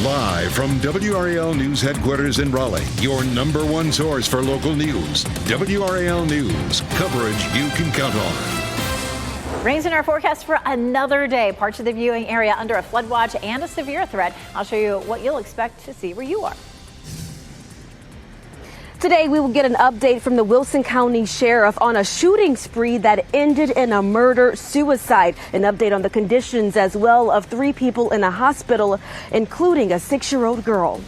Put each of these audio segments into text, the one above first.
Live from WRAL News Headquarters in Raleigh, your number one source for local news. WRAL News, coverage you can count on. Rain's in our forecast for another day. Parts of the viewing area under a flood watch and a severe threat. I'll show you what you'll expect to see where you are. Today, we will get an update from the Wilson County Sheriff on a shooting spree that ended in a murder-suicide. An update on the conditions as well of 3 people in a hospital, including a 6-year-old girl.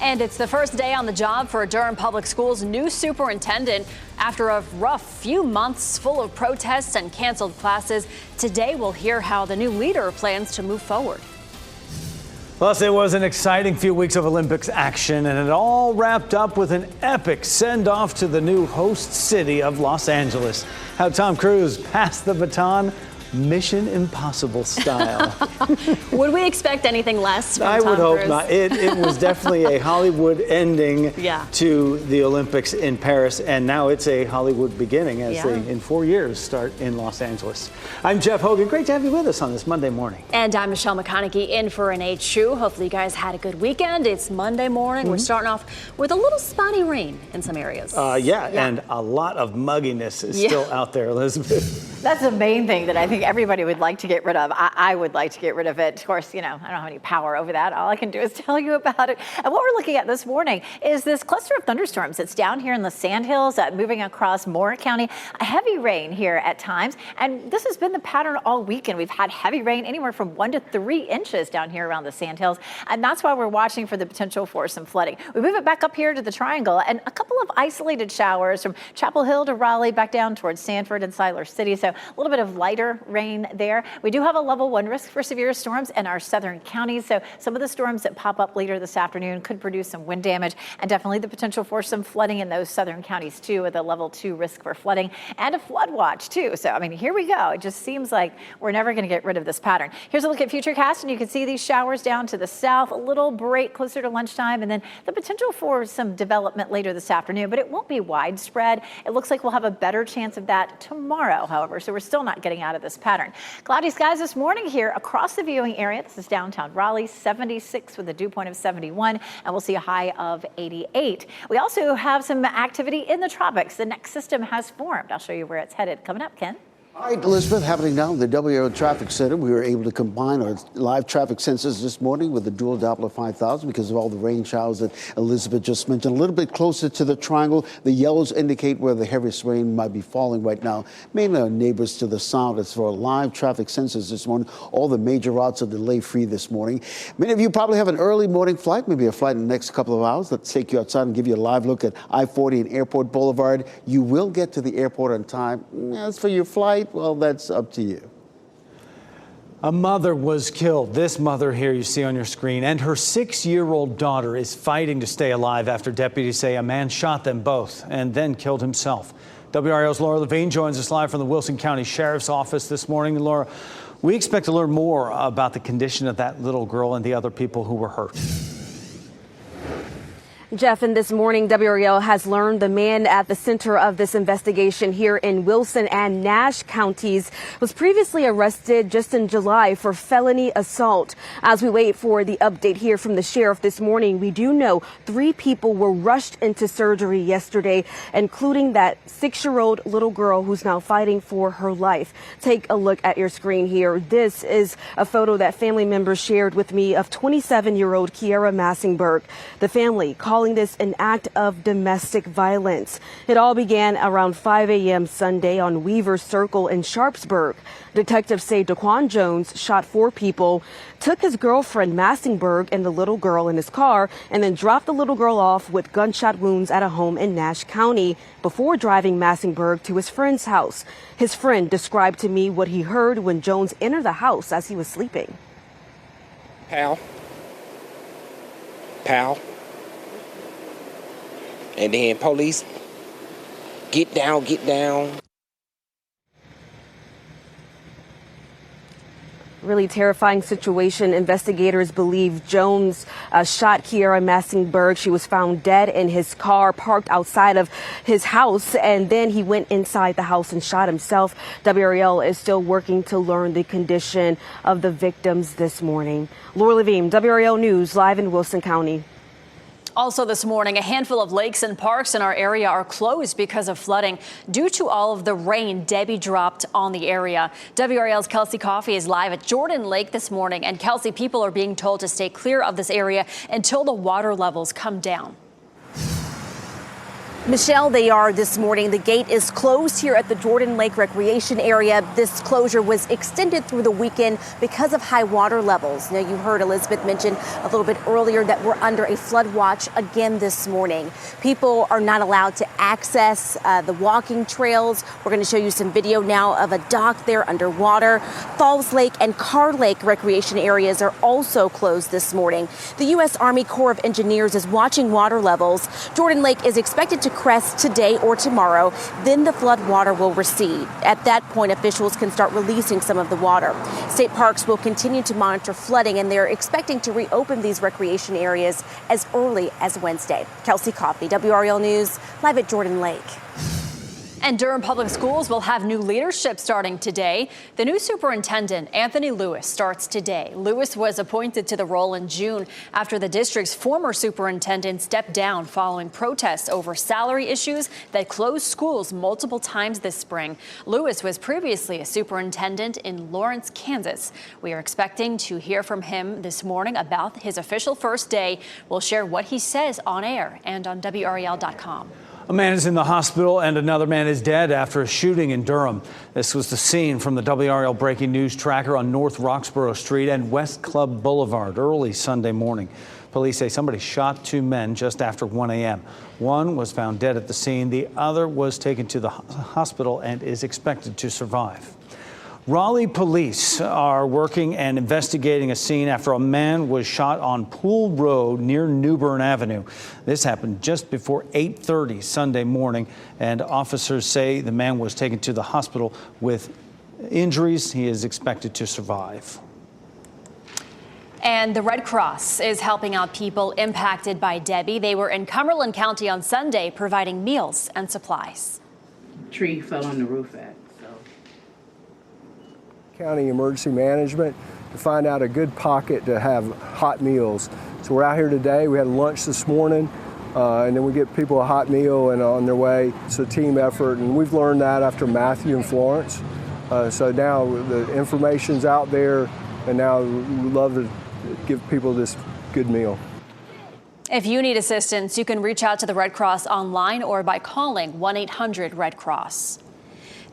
And it's the first day on the job for Durham Public Schools' new superintendent. After a rough few months full of protests and canceled classes, today we'll hear how the new leader plans to move forward. Plus, it was an exciting few weeks of Olympics action, and it all wrapped up with an epic send-off to the new host city of Los Angeles. How Tom Cruise passed the baton, Mission Impossible style. Would we expect anything less from I Tom would hope Cruise? not. It was definitely a Hollywood ending to the Olympics in Paris, and now it's a Hollywood beginning as they, in 4 years, start in Los Angeles. I'm Jeff Hogan. Great to have you with us on this Monday morning. And I'm Michelle McConaughey in for Renee Chu. Hopefully you guys had a good weekend. It's Monday morning. We're starting off with a little spotty rain in some areas. And a lot of mugginess is still out there, Elizabeth. That's the main thing that I think everybody would like to get rid of. I would like to get rid of it. Of course, I don't have any power over that. All I can do is tell you about it. And what we're looking at this morning is this cluster of thunderstorms that's down here in the Sandhills, moving across Moore County. A heavy rain here at times. And this has been the pattern all weekend. We've had heavy rain anywhere from 1 to 3 inches down here around the Sandhills. And that's why we're watching for the potential for some flooding. We move it back up here to the Triangle, and a couple of isolated showers from Chapel Hill to Raleigh, back down towards Sanford and Siler City. So a little bit of lighter rain there. We do have a level 1 risk for severe storms in our southern counties. So some of the storms that pop up later this afternoon could produce some wind damage, and definitely the potential for some flooding in those southern counties too, with a level 2 risk for flooding and a flood watch too. So, here we go. It just seems like we're never going to get rid of this pattern. Here's a look at Futurecast, and you can see these showers down to the south, a little break closer to lunchtime, and then the potential for some development later this afternoon, but it won't be widespread. It looks like we'll have a better chance of that tomorrow, however, so we're still not getting out of this pattern. Cloudy skies this morning here across the viewing area. This is downtown Raleigh, 76 with a dew point of 71, and we'll see a high of 88. We also have some activity in the tropics. The next system has formed. I'll show you where it's headed coming up, Ken. All right, Elizabeth, happening now in the WRAL Traffic Center. We were able to combine our live traffic sensors this morning with the dual Doppler 5000 because of all the rain showers that Elizabeth just mentioned. A little bit closer to the Triangle, the yellows indicate where the heaviest rain might be falling right now. Mainly our neighbors to the south. As for our live traffic sensors this morning, all the major routes are delay-free this morning. Many of you probably have an early morning flight, maybe a flight in the next couple of hours. Let's take you outside and give you a live look at I-40 and Airport Boulevard. You will get to the airport on time. As for your flight, well, that's up to you. A mother was killed. This mother here you see on your screen, and her 6-year-old daughter is fighting to stay alive after deputies say a man shot them both and then killed himself. WRAL's Laura Levine joins us live from the Wilson County Sheriff's Office this morning. Laura, we expect to learn more about the condition of that little girl and the other people who were hurt. Jeff, and this morning, WRAL has learned the man at the center of this investigation here in Wilson and Nash counties was previously arrested just in July for felony assault. As we wait for the update here from the sheriff this morning, we do know 3 people were rushed into surgery yesterday, including that 6-year-old little girl who's now fighting for her life. Take a look at your screen here. This is a photo that family members shared with me of 27-year-old Kiara Massingberg. The family calling this an act of domestic violence. It all began around 5 a.m. Sunday on Weaver Circle in Sharpsburg. Detectives say Daquan Jones shot 4 people, took his girlfriend Massingberg and the little girl in his car, and then dropped the little girl off with gunshot wounds at a home in Nash County before driving Massingberg to his friend's house. His friend described to me what he heard when Jones entered the house as he was sleeping. Pal. And then police, get down, get down. Really terrifying situation. Investigators believe Jones shot Kiera Massingberg. She was found dead in his car parked outside of his house, and then he went inside the house and shot himself. WRAL is still working to learn the condition of the victims this morning. Laura Levine, WRAL News, live in Wilson County. Also this morning, a handful of lakes and parks in our area are closed because of flooding due to all of the rain Debbie dropped on the area. WRAL's Kelsey Coffey is live at Jordan Lake this morning. And Kelsey, people are being told to stay clear of this area until the water levels come down. Michelle, they are this morning. The gate is closed here at the Jordan Lake Recreation Area. This closure was extended through the weekend because of high water levels. Now, you heard Elizabeth mention a little bit earlier that we're under a flood watch again this morning. People are not allowed to access the walking trails. We're going to show you some video now of a dock there underwater. Falls Lake and Carr Lake recreation areas are also closed this morning. The U.S. Army Corps of Engineers is watching water levels. Jordan Lake is expected to crest today or tomorrow. Then the flood water will recede. At that point, officials can start releasing some of the water. State parks will continue to monitor flooding, and they're expecting to reopen these recreation areas as early as Wednesday. Kelsey Coffey, WRAL News, live at Jordan Lake. And Durham Public Schools will have new leadership starting today. The new superintendent, Anthony Lewis, starts today. Lewis was appointed to the role in June after the district's former superintendent stepped down following protests over salary issues that closed schools multiple times this spring. Lewis was previously a superintendent in Lawrence, Kansas. We are expecting to hear from him this morning about his official first day. We'll share what he says on air and on WRAL.com. A man is in the hospital and another man is dead after a shooting in Durham. This was the scene from the WRAL Breaking News Tracker on North Roxborough Street and West Club Boulevard early Sunday morning. Police say somebody shot two men just after 1 a.m. One was found dead at the scene. The other was taken to the hospital and is expected to survive. Raleigh police are working and investigating a scene after a man was shot on Pool Road near New Bern Avenue. This happened just before 8:30 Sunday morning, and officers say the man was taken to the hospital with injuries. He is expected to survive. And the Red Cross is helping out people impacted by Debbie. They were in Cumberland County on Sunday providing meals and supplies. Tree fell on the roof at. County Emergency Management to find out a good pocket to have hot meals. So we're out here today. We had lunch this morning, and then we get people a hot meal and on their way. It's a team effort, and we've learned that after Matthew and Florence. So now the information's out there, and now we love to give people this good meal. If you need assistance, you can reach out to the Red Cross online or by calling 1-800-RED-CROSS.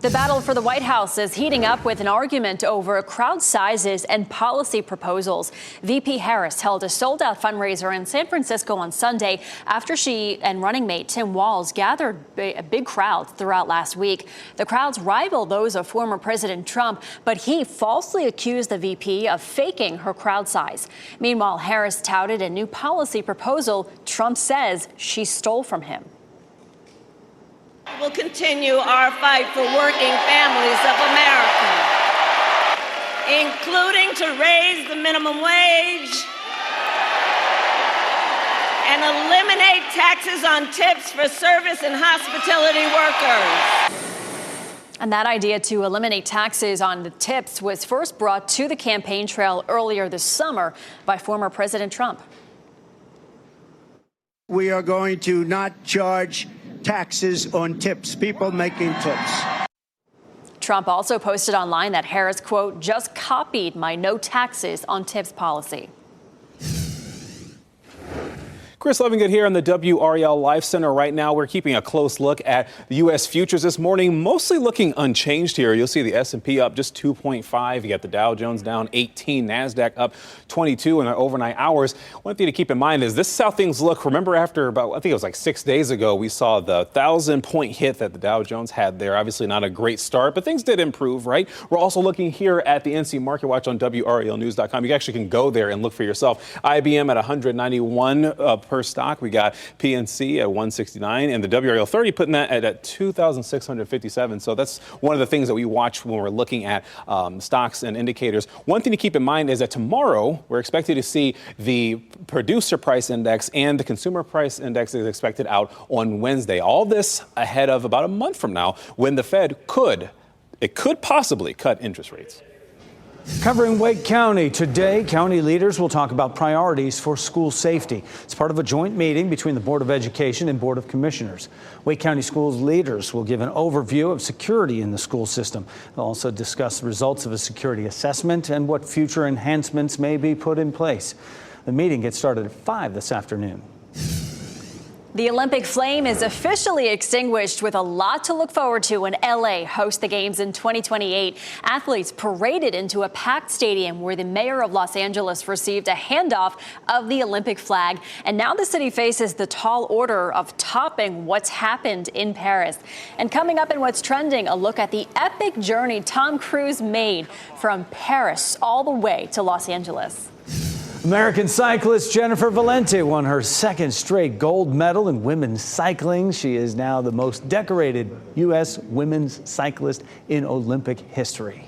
The battle for the White House is heating up with an argument over crowd sizes and policy proposals. VP Harris held a sold-out fundraiser in San Francisco on Sunday after she and running mate Tim Walz gathered a big crowd throughout last week. The crowds rival those of former President Trump, but he falsely accused the VP of faking her crowd size. Meanwhile, Harris touted a new policy proposal Trump says she stole from him. We'll continue our fight for working families of America, including to raise the minimum wage and eliminate taxes on tips for service and hospitality workers. And that idea to eliminate taxes on the tips was first brought to the campaign trail earlier this summer by former President Trump. We are going to not charge taxes on tips, people making tips. Trump also posted online that Harris, quote, just copied my no taxes on tips policy. Chris Lovingood here on the WRAL Life Center. Right now, we're keeping a close look at the U.S. futures this morning, mostly looking unchanged here. You'll see the S&P up just 2.5. You got the Dow Jones down 18, NASDAQ up 22 in the overnight hours. One thing to keep in mind is this is how things look. Remember, after about, I think it was like 6 days ago, we saw the 1,000-point hit that the Dow Jones had there. Obviously not a great start, but things did improve, right? We're also looking here at the NC Market Watch on WRALnews.com. You actually can go there and look for yourself. IBM at 191 per stock. We got PNC at 169 and the WRAL 30 putting that at 2,657. So that's one of the things that we watch when we're looking at stocks and indicators. One thing to keep in mind is that tomorrow we're expected to see the producer price index and the consumer price index is expected out on Wednesday. All this ahead of about a month from now when the Fed could possibly cut interest rates. Covering Wake County today, county leaders will talk about priorities for school safety. It's part of a joint meeting between the Board of Education and Board of Commissioners. Wake County schools leaders will give an overview of security in the school system. They'll also discuss the results of a security assessment and what future enhancements may be put in place. The meeting gets started at 5 this afternoon. The Olympic flame is officially extinguished with a lot to look forward to when LA hosts the games in 2028. Athletes paraded into a packed stadium where the mayor of Los Angeles received a handoff of the Olympic flag. And now the city faces the tall order of topping what's happened in Paris. And coming up in what's trending, a look at the epic journey Tom Cruise made from Paris all the way to Los Angeles. American cyclist Jennifer Valente won her second straight gold medal in women's cycling. She is now the most decorated U.S. women's cyclist in Olympic history.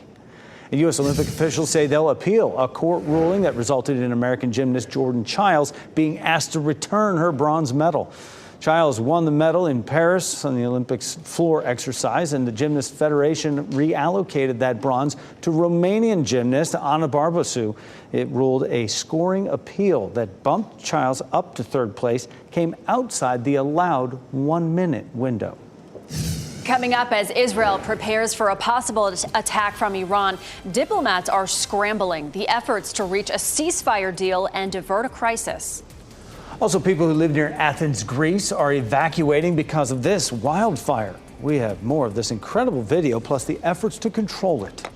And U.S. Olympic officials say they'll appeal a court ruling that resulted in American gymnast Jordan Chiles being asked to return her bronze medal. Chiles won the medal in Paris on the Olympics floor exercise, and the Gymnast Federation reallocated that bronze to Romanian gymnast Ana Barbasu. It ruled a scoring appeal that bumped Chiles up to third place came outside the allowed 1 minute window. Coming up, as Israel prepares for a possible attack from Iran, diplomats are scrambling the efforts to reach a ceasefire deal and divert a crisis. Also, people who live near Athens, Greece are evacuating because of this wildfire. We have more of this incredible video, plus the efforts to control it.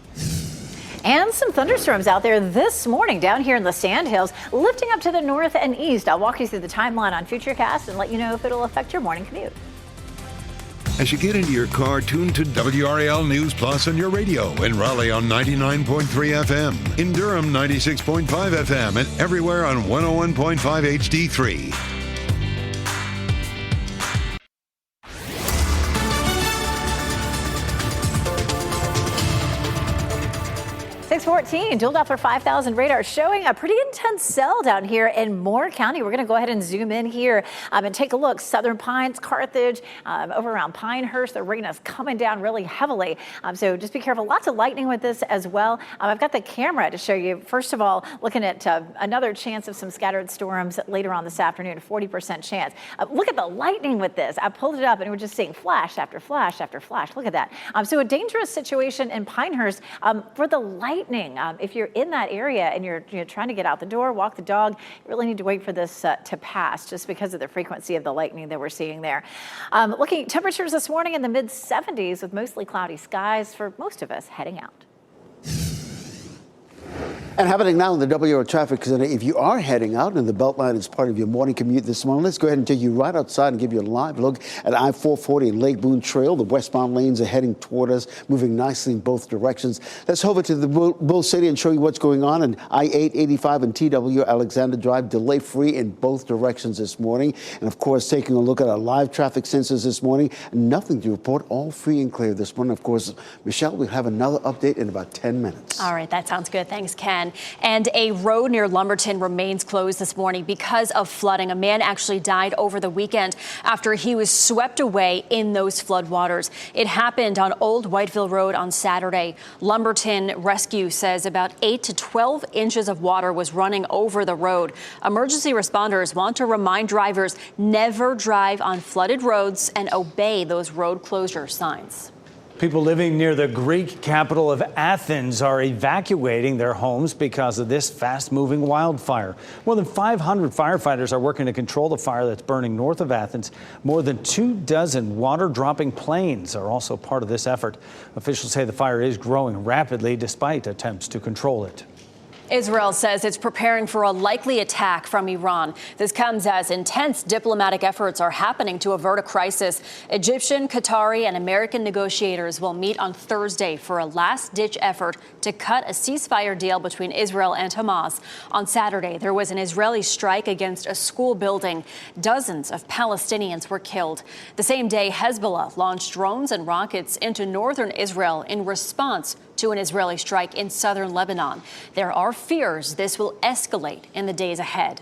And some thunderstorms out there this morning down here in the Sandhills, lifting up to the north and east. I'll walk you through the timeline on Futurecast and let you know if it'll affect your morning commute. As you get into your car, tune to WRAL News Plus on your radio. In Raleigh on 99.3 FM. In Durham, 96.5 FM. And everywhere on 101.5 HD3. 614, dual Doppler 5000 radar showing a pretty intense cell down here in Moore County. We're going to go ahead and zoom in here and take a look. Southern Pines, Carthage, over around Pinehurst, the rain is coming down really heavily. So just be careful. Lots of lightning with this as well. I've got the camera to show you. First of all, looking at another chance of some scattered storms later on this afternoon, 40% chance. Look at the lightning with this. I pulled it up and we're just seeing flash after flash after flash. Look at that. So a dangerous situation in Pinehurst for the lightning. If you're in that area and you're trying to get out the door, walk the dog, you really need to wait for this to pass just because of the frequency of the lightning that we're seeing there. Looking at temperatures this morning in the mid 70s with mostly cloudy skies for most of us heading out. And happening now in the WRAL traffic center, if you are heading out and the Beltline is part of your morning commute this morning, let's go ahead and take you right outside and give you a live look at I-440 and Lake Boone Trail. The westbound lanes are heading toward us, moving nicely in both directions. Let's over to the Bull City and show you what's going on. And I-885 and TW Alexander Drive, delay-free in both directions this morning. And, of course, taking a look at our live traffic sensors this morning. Nothing to report, all free and clear this morning. Of course, Michelle, we'll have another update in about 10 minutes. All right, that sounds good. Thanks, Ken. And a road near Lumberton remains closed this morning because of flooding. A man actually died over the weekend after he was swept away in those floodwaters. It happened on Old Whiteville Road on Saturday. Lumberton Rescue says about 8 to 12 inches of water was running over the road. Emergency responders want to remind drivers never drive on flooded roads and obey those road closure signs. People living near the Greek capital of Athens are evacuating their homes because of this fast-moving wildfire. More than 500 firefighters are working to control the fire that's burning north of Athens. More than 24 water-dropping planes are also part of this effort. Officials say the fire is growing rapidly despite attempts to control it. Israel says it's preparing for a likely attack from Iran. This comes as intense diplomatic efforts are happening to avert a crisis. Egyptian, Qatari, and American negotiators will meet on Thursday for a last-ditch effort to cut a ceasefire deal between Israel and Hamas. On Saturday, there was an Israeli strike against a school building. Dozens of Palestinians were killed. The same day, Hezbollah launched drones and rockets into northern Israel in response to an Israeli strike in southern Lebanon. There are fears this will escalate in the days ahead.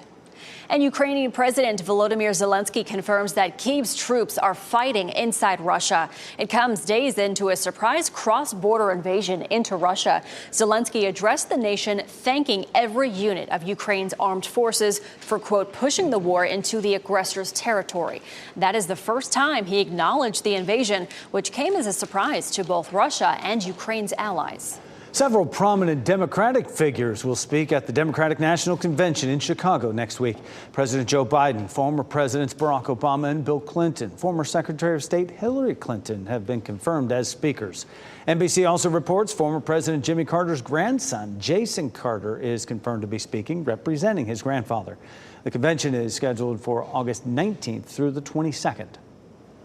And Ukrainian President Volodymyr Zelensky confirms that Kyiv's troops are fighting inside Russia. It comes days into a surprise cross-border invasion into Russia. Zelensky addressed the nation, thanking every unit of Ukraine's armed forces for, quote, pushing the war into the aggressor's territory. That is the first time he acknowledged the invasion, which came as a surprise to both Russia and Ukraine's allies. Several prominent Democratic figures will speak at the Democratic National Convention in Chicago next week. President Joe Biden, former Presidents Barack Obama and Bill Clinton, former Secretary of State Hillary Clinton have been confirmed as speakers. NBC also reports former President Jimmy Carter's grandson, Jason Carter, is confirmed to be speaking, representing his grandfather. The convention is scheduled for August 19th through the 22nd.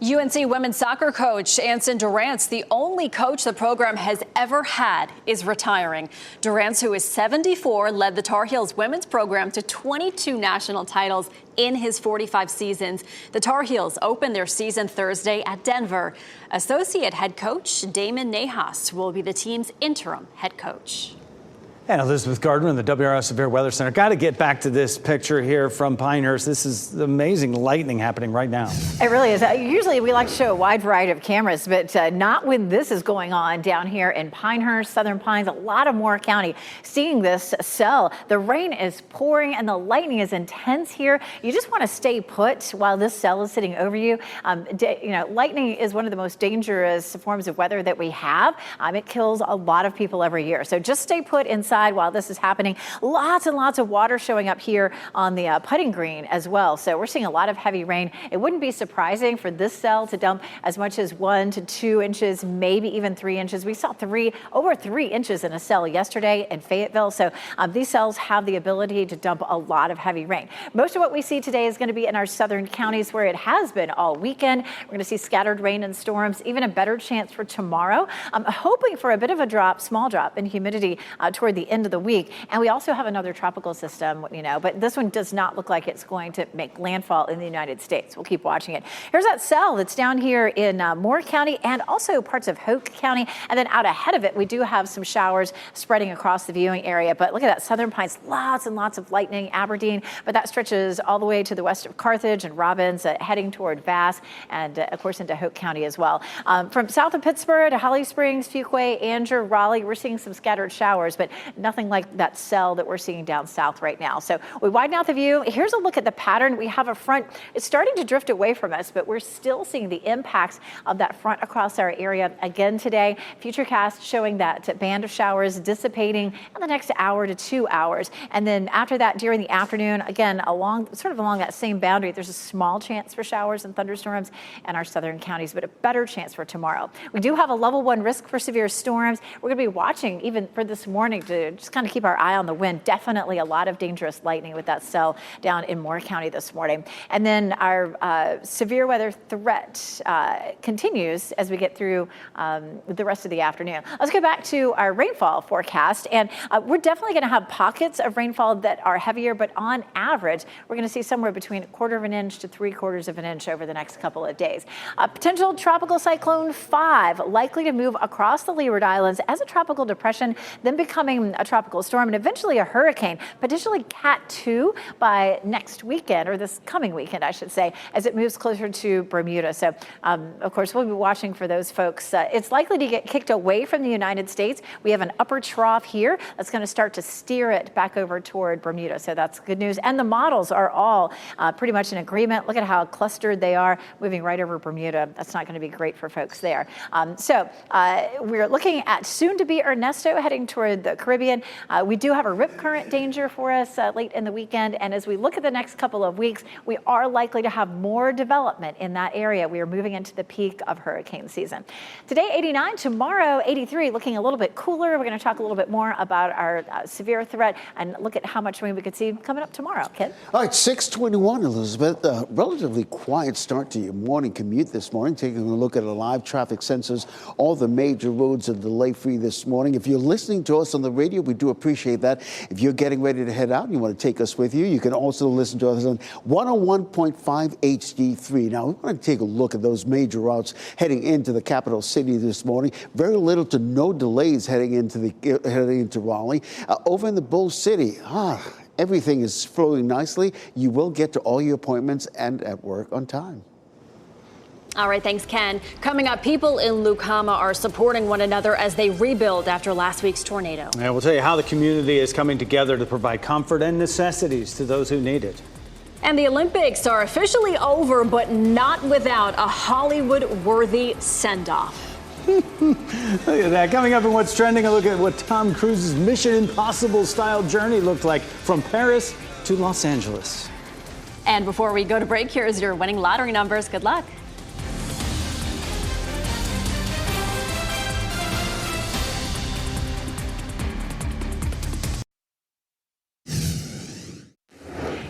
UNC women's soccer coach Anson Durrance, the only coach the program has ever had, is retiring. Durrance, who is 74, led the Tar Heels women's program to 22 national titles in his 45 seasons. The Tar Heels opened their season Thursday at Denver. Associate head coach Damon Nahas will be the team's interim head coach. And Elizabeth Gardner in the WRAL Severe Weather Center. Got to get back to this picture here from Pinehurst. This is amazing lightning happening right now. It really is. Usually we like to show a wide variety of cameras, but not when this is going on down here in Pinehurst, Southern Pines, a lot of Moore County. Seeing this cell, the rain is pouring and the lightning is intense here. You just want to stay put while this cell is sitting over you. Lightning is one of the most dangerous forms of weather that we have. It kills a lot of people every year. So just stay put inside while this is happening. Lots and lots of water showing up here on the putting green as well. So we're seeing a lot of heavy rain. It wouldn't be surprising for this cell to dump as much as 1 to 2 inches, maybe even 3 inches. We saw over 3 inches in a cell yesterday in Fayetteville. So these cells have the ability to dump a lot of heavy rain. Most of what we see today is going to be in our southern counties where it has been all weekend. We're going to see scattered rain and storms, even a better chance for tomorrow. I'm hoping for a bit of a small drop in humidity toward the end of the week. And we also have another tropical system, but this one does not look like it's going to make landfall in the United States. We'll keep watching it. Here's that cell that's down here in Moore County and also parts of Hoke County. And then out ahead of it, we do have some showers spreading across the viewing area. But look at that, Southern Pines, lots and lots of lightning, Aberdeen, but that stretches all the way to the west of Carthage and Robbins, heading toward Bass and, of course, into Hoke County as well. From south of Pittsburgh to Holly Springs, Fuquay, Andrew, Raleigh, we're seeing some scattered showers, but nothing like that cell that we're seeing down south right now. So we widen out the view. Here's a look at the pattern. We have a front. It's starting to drift away from us, but we're still seeing the impacts of that front across our area again today. Futurecast showing that band of showers dissipating in the next hour to 2 hours. And then after that, during the afternoon, again, along that same boundary, there's a small chance for showers and thunderstorms in our southern counties, but a better chance for tomorrow. We do have a level 1 risk for severe storms. We're going to be watching even for this morning to just kind of keep our eye on the wind. Definitely a lot of dangerous lightning with that cell down in Moore County this morning. And then our severe weather threat continues as we get through the rest of the afternoon. Let's go back to our rainfall forecast. And we're definitely going to have pockets of rainfall that are heavier, but on average, we're going to see somewhere between 1/4 of an inch to 3/4 of an inch over the next couple of days. Potential tropical cyclone 5 likely to move across the Leeward Islands as a tropical depression, then becoming a tropical storm and eventually a hurricane, potentially Cat 2 by next weekend, or this coming weekend, I should say, as it moves closer to Bermuda. So, of course, we'll be watching for those folks. It's likely to get kicked away from the United States. We have an upper trough here that's going to start to steer it back over toward Bermuda. So that's good news. And the models are all pretty much in agreement. Look at how clustered they are, moving right over Bermuda. That's not going to be great for folks there. So we're looking at soon to be Ernesto heading toward the Caribbean. Caribbean. We do have a rip current danger for us late in the weekend. And as we look at the next couple of weeks, we are likely to have more development in that area. We are moving into the peak of hurricane season. Today, 89, tomorrow, 83, looking a little bit cooler. We're going to talk a little bit more about our severe threat and look at how much rain we could see coming up tomorrow. Ken? All right, 621, Elizabeth. Relatively quiet start to your morning commute this morning. Taking a look at the live traffic sensors. All the major roads are delay-free this morning. If you're listening to us on the radio, we do appreciate that. If you're getting ready to head out and you want to take us with you, you can also listen to us on 101.5 HD3. Now, we want to take a look at those major routes heading into the capital city this morning. Very little to no delays heading into Raleigh. Over in the Bull City, everything is flowing nicely. You will get to all your appointments and at work on time. All right, thanks, Ken. Coming up, people in Lucama are supporting one another as they rebuild after last week's tornado. And we'll tell you how the community is coming together to provide comfort and necessities to those who need it. And the Olympics are officially over, but not without a Hollywood-worthy send-off. Look at that. Coming up in What's Trending, a look at what Tom Cruise's Mission Impossible style journey looked like from Paris to Los Angeles. And before we go to break, here's your winning lottery numbers. Good luck.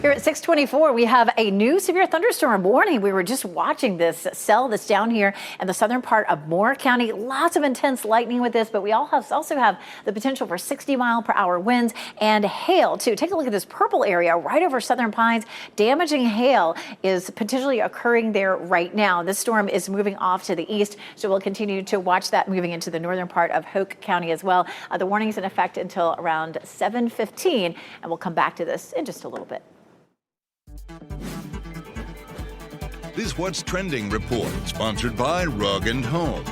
Here at 624, we have a new severe thunderstorm warning. We were just watching this cell that's down here in the southern part of Moore County. Lots of intense lightning with this, but we also have the potential for 60-mile-per-hour winds and hail, too. Take a look at this purple area right over Southern Pines. Damaging hail is potentially occurring there right now. This storm is moving off to the east, so we'll continue to watch that moving into the northern part of Hoke County as well. The warning is in effect until around 7:15, and we'll come back to this in just a little bit. This What's Trending report, sponsored by Rug & Home.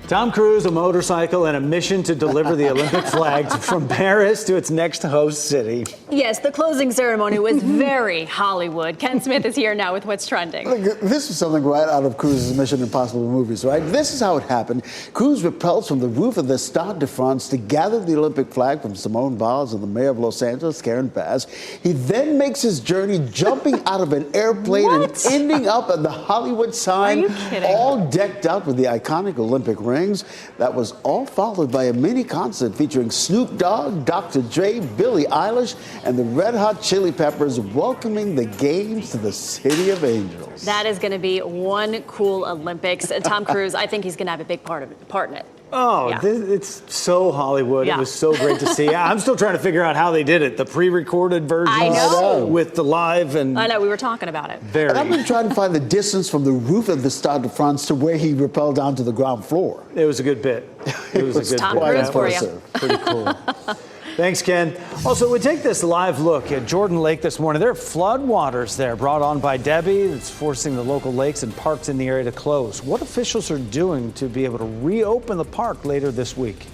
Tom Cruise, a motorcycle, and a mission to deliver the Olympic flag from Paris to its next host city. Yes, the closing ceremony was very Hollywood. Ken Smith is here now with What's Trending. Look, this is something right out of Cruise's Mission Impossible movies, right? This is how it happened. Cruise repels from the roof of the Stade de France to gather the Olympic flag from Simone Biles and the mayor of Los Angeles, Karen Bass. He then makes his journey jumping out of an airplane and ending up at the Hollywood sign. Are you kidding? All decked out with the iconic Olympic rings. That was all followed by a mini concert featuring Snoop Dogg, Dr. Dre, Billie Eilish, and the Red Hot Chili Peppers welcoming the games to the City of Angels. That is going to be one cool Olympics. Tom Cruise, I think he's going to have a big part in it. Oh, Yeah. It's so Hollywood. Yeah. It was so great to see. I'm still trying to figure out how they did it. The pre-recorded version I know. with the live and I know, we were talking about it. very. And I've been trying to find the distance from the roof of the Stade de France to where he rappelled down to the ground floor. It was a good bit. It was a good Tom bit. Cruise for you. Pretty cool. Thanks, Ken. Also, we take this live look at Jordan Lake this morning. There are floodwaters there brought on by Debbie. It's forcing the local lakes and parks in the area to close. What officials are doing to be able to reopen the park later this week?